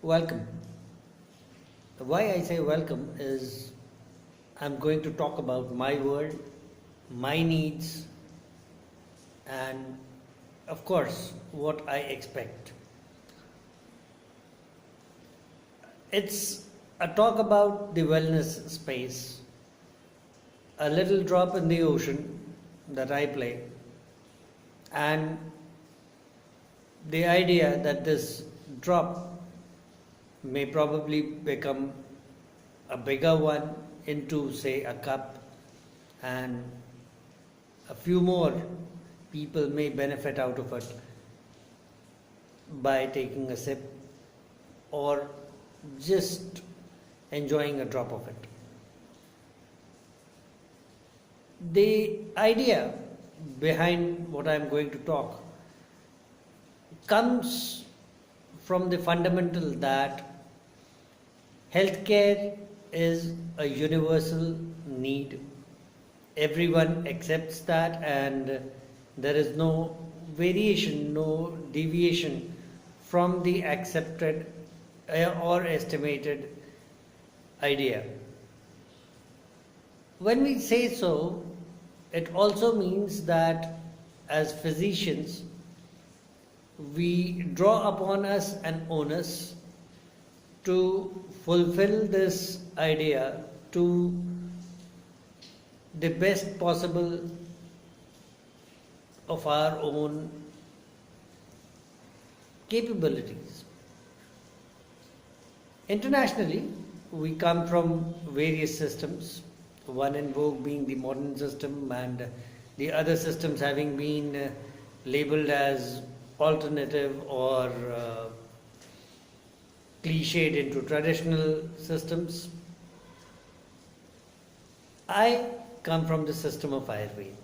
Welcome. Why I say welcome is I'm going to talk about my world, my needs, and of course, what I expect. It's a talk about the wellness space, a little drop in the ocean that I play, and the idea that this drop may probably become a bigger one into, say, a cup, and a few more people may benefit out of it by taking a sip or just enjoying a drop of it. The idea behind what I'm going to talk comes from the fundamental that healthcare is a universal need. Everyone accepts that, and there is no variation, no deviation from the accepted or estimated idea. When we say so, it also means that as physicians, we draw upon us an onus to fulfill this idea to the best possible of our own capabilities. Internationally, we come from various systems, one in vogue being the modern system, and the other systems having been labeled as alternative or cliched into traditional systems. I come from the system of Ayurveda.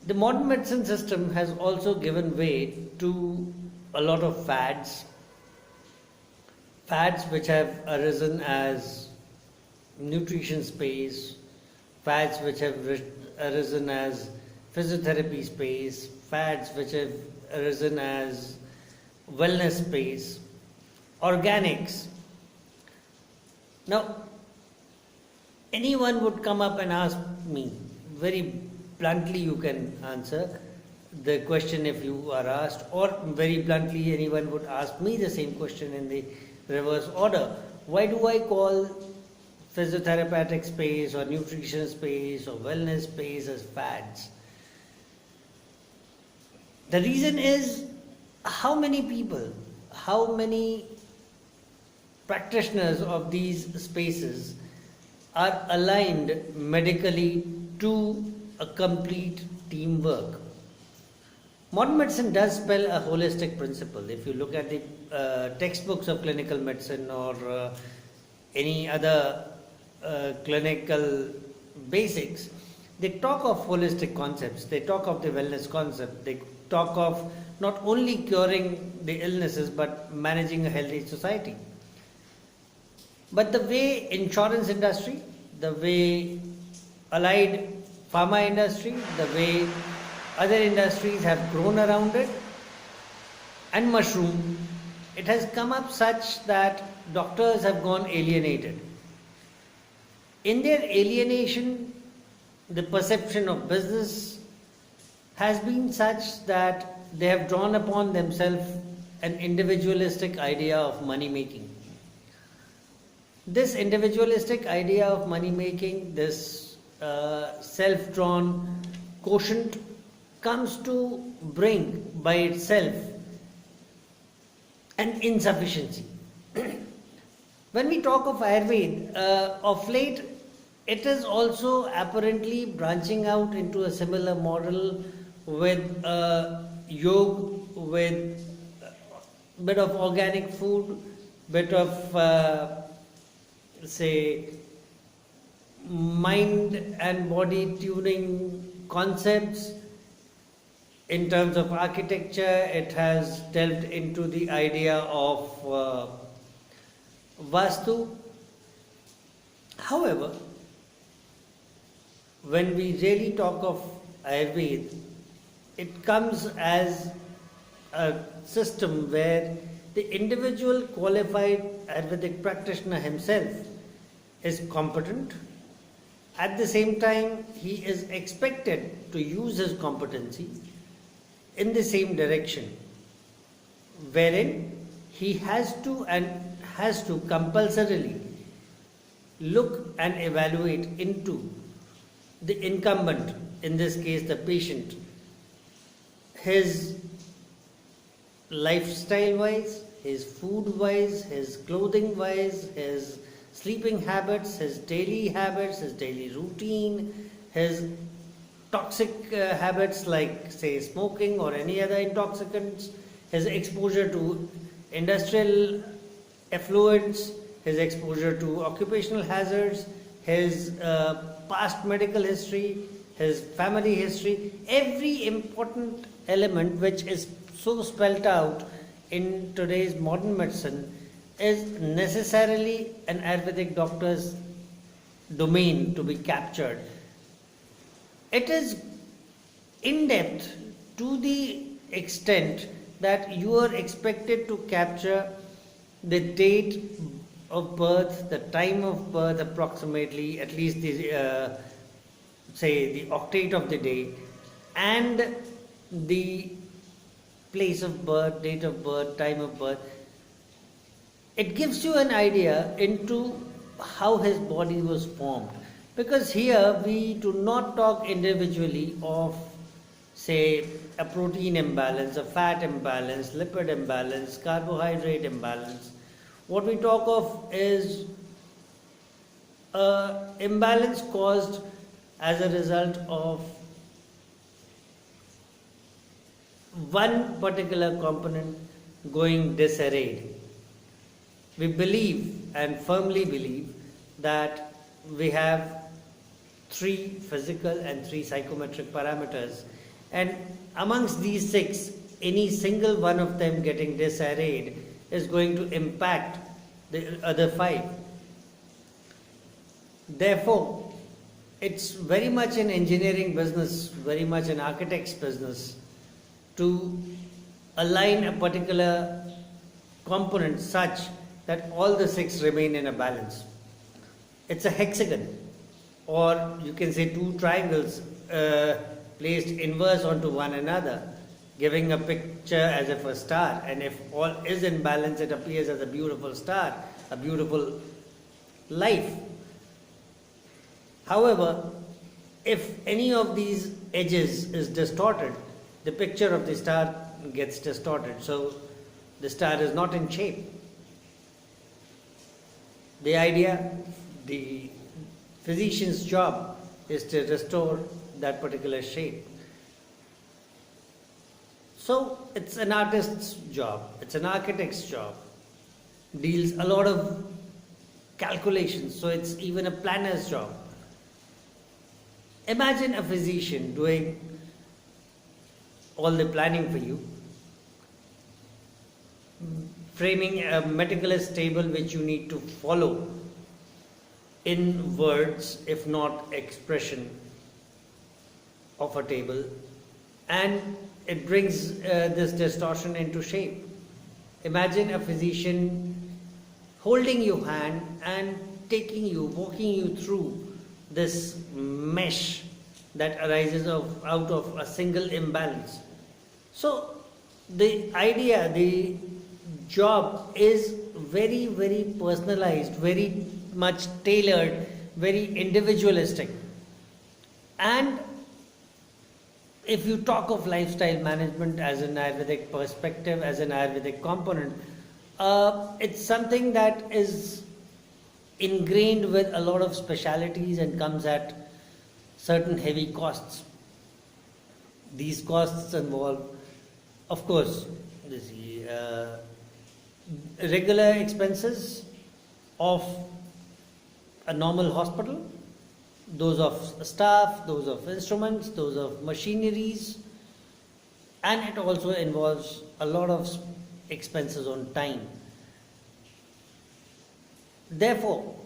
The modern medicine system has also given way to a lot of fads which have arisen as nutrition space, fads which have arisen as physiotherapy space, fads which have arisen as wellness space, organics. Now, anyone would come up and ask me, very bluntly you can answer the question if you are asked, or very bluntly anyone would ask me the same question in the reverse order. Why do I call physiotherapeutic space or nutrition space or wellness space as fads? The reason is how many people, how many practitioners of these spaces are aligned medically to a complete teamwork. Modern medicine does spell a holistic principle. If you look at the textbooks of clinical medicine or any other clinical basics, they talk of holistic concepts, they talk of the wellness concept, they talk of not only curing the illnesses but managing a healthy society. But the way insurance industry, the way allied pharma industry, the way other industries have grown around it and mushroomed, it has come up such that doctors have gone alienated. In their alienation, the perception of business has been such that they have drawn upon themselves an individualistic idea of money making. This individualistic idea of money making, this self-drawn quotient, comes to bring by itself an insufficiency. When we talk of Ayurveda, of late, it is also apparently branching out into a similar model with yoga, with a bit of organic food, bit of say mind and body tuning concepts. In terms of architecture, it has delved into the idea of Vastu. However, when we really talk of Ayurveda, it comes as a system where the individual qualified Ayurvedic practitioner himself is competent. At the same time, he is expected to use his competency in the same direction, wherein he has to compulsorily look and evaluate into the incumbent, in this case the patient, his lifestyle wise, his food wise, his clothing wise, his sleeping habits, his daily routine, his toxic habits like say smoking or any other intoxicants, his exposure to industrial effluents, his exposure to occupational hazards, his past medical history, his family history, every important element which is so spelt out in today's modern medicine is necessarily an Ayurvedic doctor's domain to be captured. It is in depth to the extent that you are expected to capture the date of birth, the time of birth approximately, at least the say the octave of the day, and the place of birth, date of birth, time of birth. It gives you an idea into how his body was formed, because here we do not talk individually of say a protein imbalance, a fat imbalance, lipid imbalance, carbohydrate imbalance. What we talk of is imbalance caused as a result of one particular component going disarrayed. We believe and firmly believe that we have 3 physical and 3 psychometric parameters, and amongst these 6, any single one of them getting disarrayed is going to impact the other 5. Therefore, it's very much an engineering business, very much an architect's business to align a particular component such that all the 6 remain in a balance. It's a hexagon, or you can say 2 triangles placed inverse onto one another, giving a picture as if a star, and if all is in balance, it appears as a beautiful star, a beautiful life. However, if any of these edges is distorted, the picture of the star gets distorted, so the star is not in shape. The idea, the physician's job is to restore that particular shape. So it's an artist's job, it's an architect's job, deals a lot of calculations, so it's even a planner's job. Imagine a physician doing all the planning for you, framing a meticulous table which you need to follow in words, if not expression of a table, and it brings this distortion into shape. Imagine a physician holding your hand and taking you, walking you through this mesh that arises out of a single imbalance. So the idea, the job is very, very personalized, very much tailored, very individualistic. And if you talk of lifestyle management as an Ayurvedic perspective, as an Ayurvedic component, it's something that is ingrained with a lot of specialities and comes at certain heavy costs. These costs involve, of course, the regular expenses of a normal hospital, those of staff, those of instruments, those of machineries, and it also involves a lot of expenses on time. Therefore,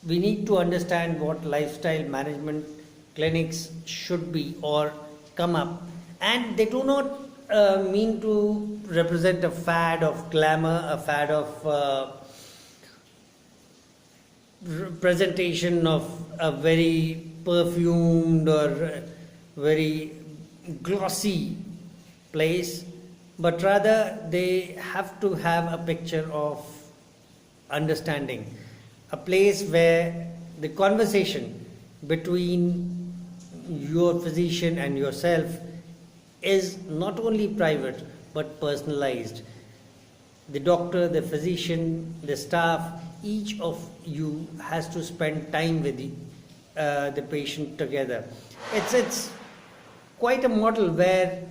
we need to understand what lifestyle management clinics should be or come up, and they do not mean to represent a fad of glamour, a fad of presentation of a very perfumed or very glossy place, but rather they have to have a picture of understanding, a place where the conversation between your physician and yourself is not only private but personalized. The doctor, the physician, the staff, each of you has to spend time with the patient together. It's quite a model where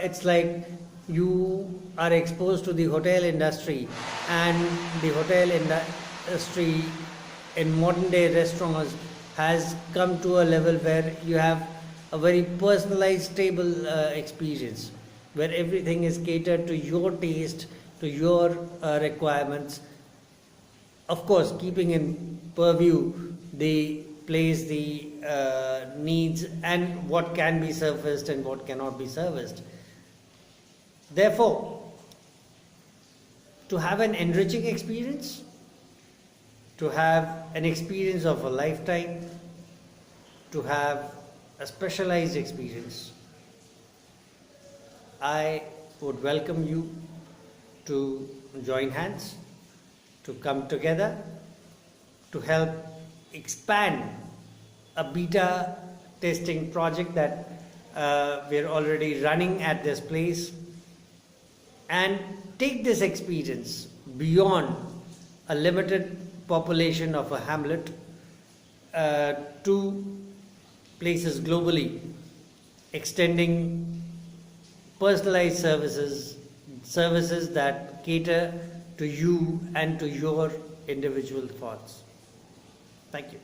it's like you are exposed to the hotel industry, and the hotel industry in modern day restaurants has come to a level where you have a very personalized, stable experience, where everything is catered to your taste, to your requirements. Of course, keeping in purview the place, the needs, and what can be serviced and what cannot be serviced. Therefore, to have an enriching experience, to have an experience of a lifetime, to have a specialized experience, I would welcome you to join hands, to come together, to help expand a beta testing project that we're already running at this place, and take this experience beyond a limited population of a hamlet to places globally, extending personalized services that cater to you and to your individual thoughts. Thank you.